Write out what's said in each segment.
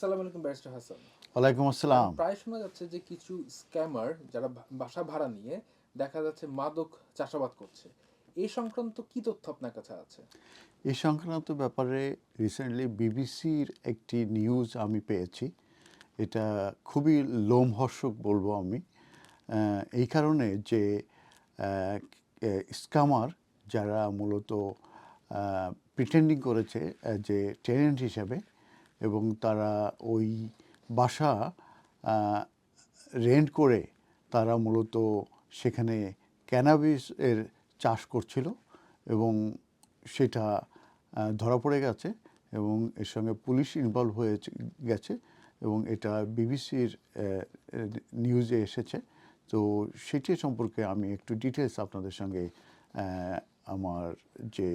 আসসালামু আলাইকুম ব্যারিস্টার হাসান। ওয়ালাইকুম আসসালাম। প্রায় শোনা যাচ্ছে যে কিছু স্ক্যামার যারা বাসা ভাড়া নিয়ে দেখা যাচ্ছে মাদক চাষাবাদ করছে। এই সংক্রান্ত কি তথ্য আপনার কাছে আছে? এই সংক্রান্ত ব্যাপারে রিসেন্টলি বিবিসির একটি নিউজ আমি পেয়েছি। এটা খুবই লোমহর্ষক বলবো আমি। এই কারণে যে স্ক্যামার যারা মূলত প্রিটেন্ডিং করেছে যে টেনেন্ট হিসেবে, এবং তারা ওই বাসা রেন্ট করে তারা মূলত সেখানে ক্যানাবিস এর চাষ করছিল, এবং সেটা ধরা পড়ে গেছে এবং এর সঙ্গে পুলিশ ইনভলভ হয়ে গেছে, এবং এটা বিবিসির নিউজে এসেছে। তো সেটি সম্পর্কে আমি একটু ডিটেলস আপনাদের সঙ্গে আমার যে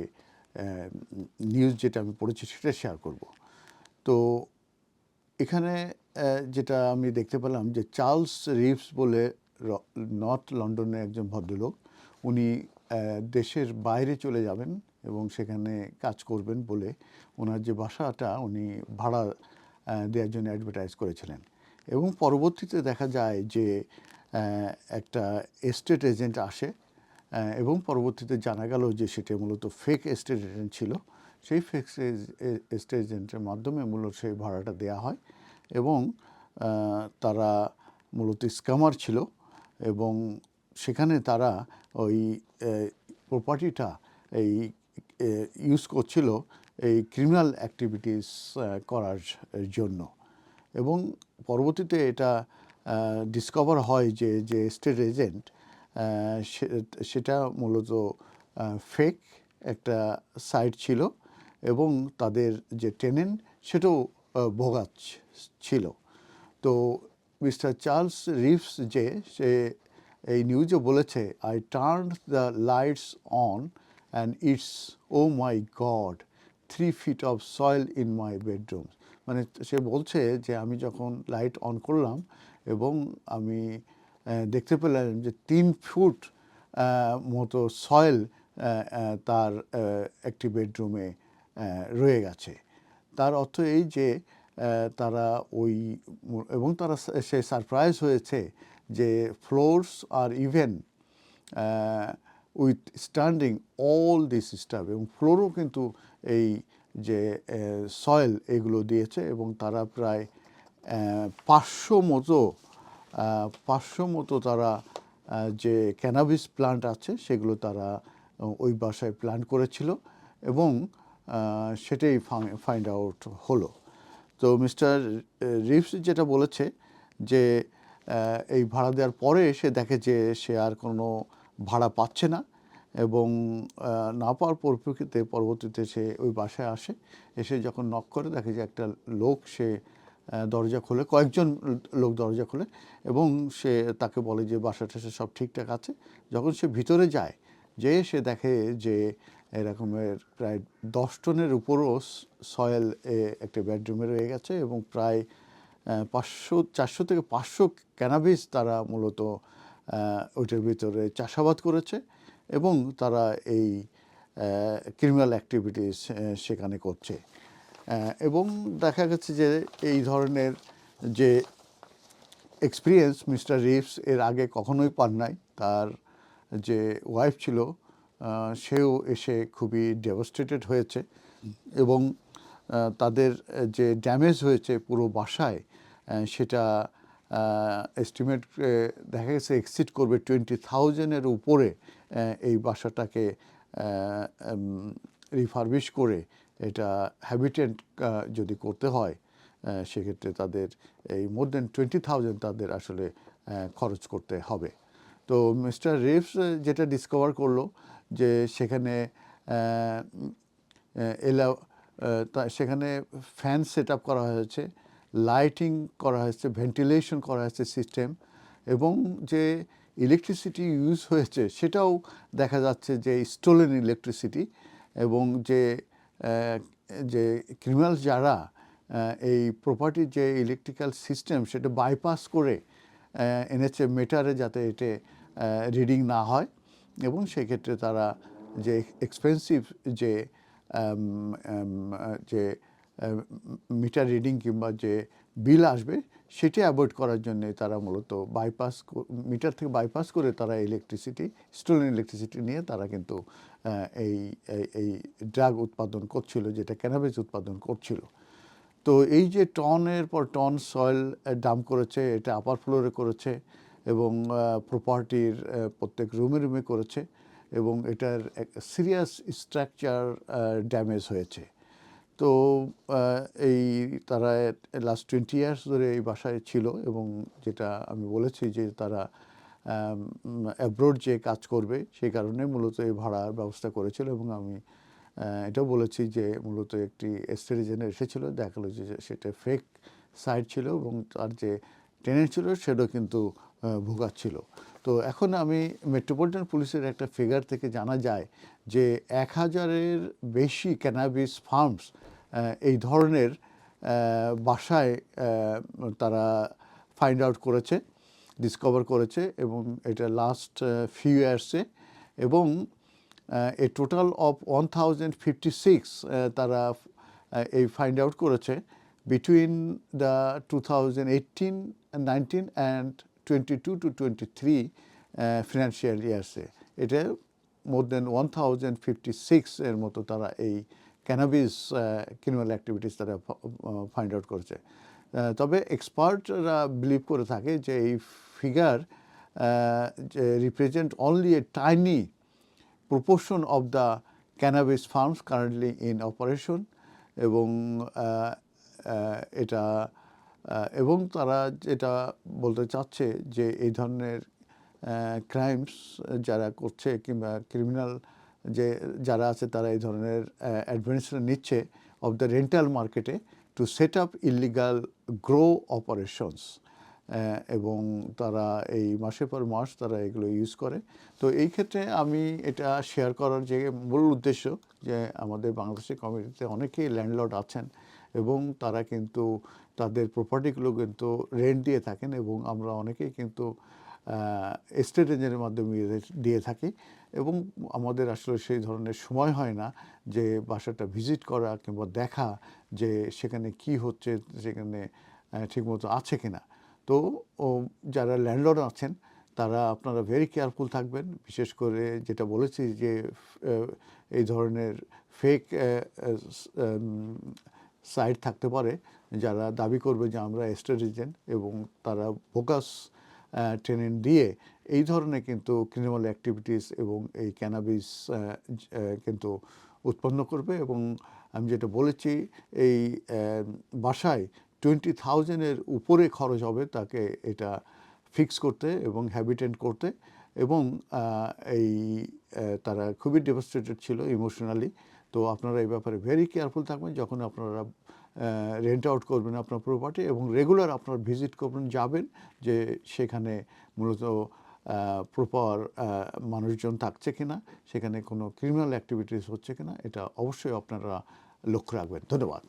নিউজ যেটা আমি পড়েছি সেটা শেয়ার করব। তো এখানে যেটা আমি দেখতে পেলাম যে চার্লস রিভস বলে নর্থ লন্ডনের একজন ভদ্রলোক, উনি দেশের বাইরে চলে যাবেন এবং সেখানে কাজ করবেন বলে ওনার যে বাসাটা উনি ভাড়া দেওয়ার জন্য অ্যাডভার্টাইজ করেছিলেন। এবং পরবর্তীতে দেখা যায় যে একটা এস্টেট এজেন্ট আসে, এবং পরবর্তীতে জানা গেল যে সেটা মূলত ফেক এস্টেট এজেন্ট ছিল। সেই ফেক এস্টেট এজেন্টের মাধ্যমে মূলত সেই ভাড়াটা দেওয়া হয়, এবং তারা মূলত স্ক্যামার ছিল, এবং সেখানে তারা ওই প্রপার্টিটা এই ইউজ করছিল এই ক্রিমিনাল অ্যাক্টিভিটিস করার জন্য। এবং পরবর্তীতে এটা ডিসকভার হয় যে যে স্টেট এজেন্ট সেটা মূলত ফেক একটা সাইট ছিল, এবং তাদের যে টেনেন্ট সেটাও ভোগাত ছিল। তো মিস্টার চার্লস রিভস যে সে এই নিউজে বলেছে, I turn the lights on and it's oh my god 3 feet of soil in my bedroom. মানে সে বলছে যে আমি যখন লাইট অন করলাম এবং আমি দেখতে পেলাম যে 3 ফুট মতো সয়েল তার একটি বেডরুমে রয়ে গেছে। তার অর্থ এই যে তারা ওই, এবং তারা সে সারপ্রাইজ হয়েছে যে floors are even with standing all this stuff, এবং ফ্লোরও কিন্তু এই যে সয়েল এগুলো দিয়েছে, এবং তারা প্রায় 500 মতো তারা যে ক্যানাবিস প্লান্ট আছে সেগুলো তারা ওই বাসায় প্ল্যান্ট করেছিল, এবং সেটাই ফাইন্ড আউট হলো। তো মিস্টার রিভস যেটা বলেছে যে এই ভাড়া দেওয়ার পরে সে দেখে যে সে আর কোনো ভাড়া পাচ্ছে না, এবং না পাওয়ার পরিপ্রেক্ষিতে পরবর্তীতে সে ওই বাসায় আসে। এসে যখন নক করে দেখে যে একটা লোক সে দরজা খোলে, কয়েকজন লোক দরজা খোলে, এবং সে তাকে বলে যে বাসাটা সব ঠিকঠাক আছে। যখন সে ভিতরে যায়, যেয়ে সে দেখে যে এরকমের প্রায় 10 টনের উপরও সয়েল একটা বেডরুমে রয়ে গেছে, এবং প্রায় 400 থেকে 500 ক্যানাবিস তারা মূলত ওইটার ভিতরে চাষাবাদ করেছে, এবং তারা এই ক্রিমিনাল অ্যাক্টিভিটিস সেখানে করছে। এবং দেখা গেছে যে এই ধরনের যে এক্সপিরিয়েন্স মিস্টার রিভস এর আগে কখনোই পান নাই। তার যে ওয়াইফ ছিল সেও এসে খুবই ডেভাস্টেটেড হয়েছে, এবং তাদের যে ড্যামেজ হয়েছে পুরো বাসায় সেটা এস্টিমেট দেখা গেছে এক্সিড করবে 20,000-এর উপরে। এই বাসাটাকে রিফারবিশ করে এটা হ্যাবিটেন্ট যদি করতে হয়, সেক্ষেত্রে তাদের এই মোর দেন 20,000 তাদের আসলে খরচ করতে হবে। তো মিস্টার রিভস যেটা ডিসকভার করলো যে সেখানে সেখানে ফ্যান সেট আপ করা হয়েছে, লাইটিং করা হয়েছে, ভেন্টিলেশন করা হয়েছে সিস্টেম, এবং যে ইলেকট্রিসিটি ইউজ হয়েছে সেটাও দেখা যাচ্ছে যে স্টোলেন ইলেকট্রিসিটি, এবং যে যে ক্রিমিনাল যারা এই প্রপার্টির যে ইলেকট্রিক্যাল সিস্টেম সেটা বাইপাস করে এনেছে মিটারে, যাতে এতে রিডিং না হয়, এবং সেক্ষেত্রে তারা যে এক্সপেন্সিভ যে যে মিটার রিডিং কিংবা যে বিল আসবে সেটা অ্যাভয়েড করার জন্য তারা মূলত মিটার থেকে বাইপাস করে তারা স্টোলেন ইলেকট্রিসিটি নিয়ে তারা কিন্তু এই এই ড্রাগ উৎপাদন করছিল, যেটা ক্যানাবিস উৎপাদন করছিল। তো এই যে টনের পর টন সয়েল ডাম্প করেছে, এটা আপার ফ্লোরে করেছে এবং প্রপার্টির প্রত্যেক রুমে রুমে করেছে এবং এটার সিরিয়াস স্ট্রাকচার ড্যামেজ হয়েছে। তো এই তারা লাস্ট 20 ইয়ার্স ধরে এই বাসায় ছিল এবং যেটা আমি বলেছি যে তারা অ্যাব্রোড যে কাজ করবে সেই কারণে মূলত এই ভাড়ার ব্যবস্থা করেছিল। এবং আমি এটাও বলেছি যে মূলত একটি এস্টেট এজেন্ট এসেছিল, দেখা গেলো যে সেটা ফেক সাইট ছিল এবং তার যে টেনেন্ট ছিল সেটাও কিন্তু ভোগাচ্ছিল। তো এখন আমি মেট্রোপলিটন পুলিশের একটা ফিগার থেকে জানা যায় যে 1000-এর বেশি ক্যানাবিস ফার্মস এই ধরনের বাসায় তারা ফাইন্ড আউট করেছে, ডিসকভার করেছে এবং এটা লাস্ট ফিউ ইয়ার্সে। এবং এ টোটাল অফ 1056 তারা এই ফাইন্ড আউট করেছে বিটুইন দ্য 2018-19 অ্যান্ড 22-23 ফিনান্সিয়াল ইয়ার্সে। এটা মোর দেন 1056 এর মতো তারা এই ক্যানাবিস ক্রিমিনাল অ্যাক্টিভিটিস তারা ফাইন্ড আউট করেছে। তবে এক্সপার্টরা বিলিভ করে থাকে যে এই figure represent only a tiny proportion of the cannabis farms currently in operation এবং এটা এবং তারা যেটা বলতে চাচ্ছে যে এই ধরনের ক্রাইমস যারা করছে কিংবা ক্রিমিনাল যারা আছে তারা এই ধরনের অ্যাডভান্টেজ নিচ্ছে অফ দ্য রেন্টাল মার্কেটে to set up illegal grow operations এবং তারা এই মাসের পর মাস তারা এগুলো ইউজ করে। তো এই ক্ষেত্রে আমি এটা শেয়ার করার যে মূল উদ্দেশ্য যে আমাদের বাংলাদেশের কমিউনিটিতে অনেকেই ল্যান্ডলর্ড আছেন এবং তারা কিন্তু তাদের প্রপার্টিগুলো কিন্তু রেন্ট দিয়ে থাকেন এবং আমরা অনেকেই কিন্তু এস্টেট এজেন্টের মাধ্যমে দিয়ে থাকি এবং আমাদের আসলে সেই ধরনের সময় হয় না যে বাসাটা ভিজিট করা কিংবা দেখা যে সেখানে কি হচ্ছে, সেখানে ঠিকমতো আছে কিনা। তো যারা ল্যান্ডলর্ড আছেন তারা আপনারা ভেরি কেয়ারফুল থাকবেন, বিশেষ করে যেটা বলেছি যে এই ধরনের ফেক সাইট থাকতে পারে যারা দাবি করবে যে আমরা এস্টেট এজেন্ট এবং তারা বোগাস টেনেন্ট দিয়ে এই ধরনের কিন্তু ক্রিমিনাল অ্যাক্টিভিটিস এবং এই ক্যানাবিস কিন্তু উৎপন্ন করবে। এবং আমি যেটা বলেছি এই বাসায় 20,000-এর উপরে খরচ হবে তাকে এটা ফিক্স করতে এবং হ্যাবিটেট করতে এবং এই তারা খুবই ডেভাস্টেটেড ছিল ইমোশনালি। তো আপনারা এই ব্যাপারে ভেরি কেয়ারফুল থাকবেন যখন আপনারা রেন্ট আউট করবেন আপনার প্রপার্টি এবং রেগুলার আপনার ভিজিট করবেন, যাবেন যে সেখানে মূলত প্রপার মানুষজন থাকছে কিনা, সেখানে কোনো ক্রিমিনাল অ্যাক্টিভিটিস হচ্ছে কিনা, এটা অবশ্যই আপনারা লক্ষ্য রাখবেন। ধন্যবাদ।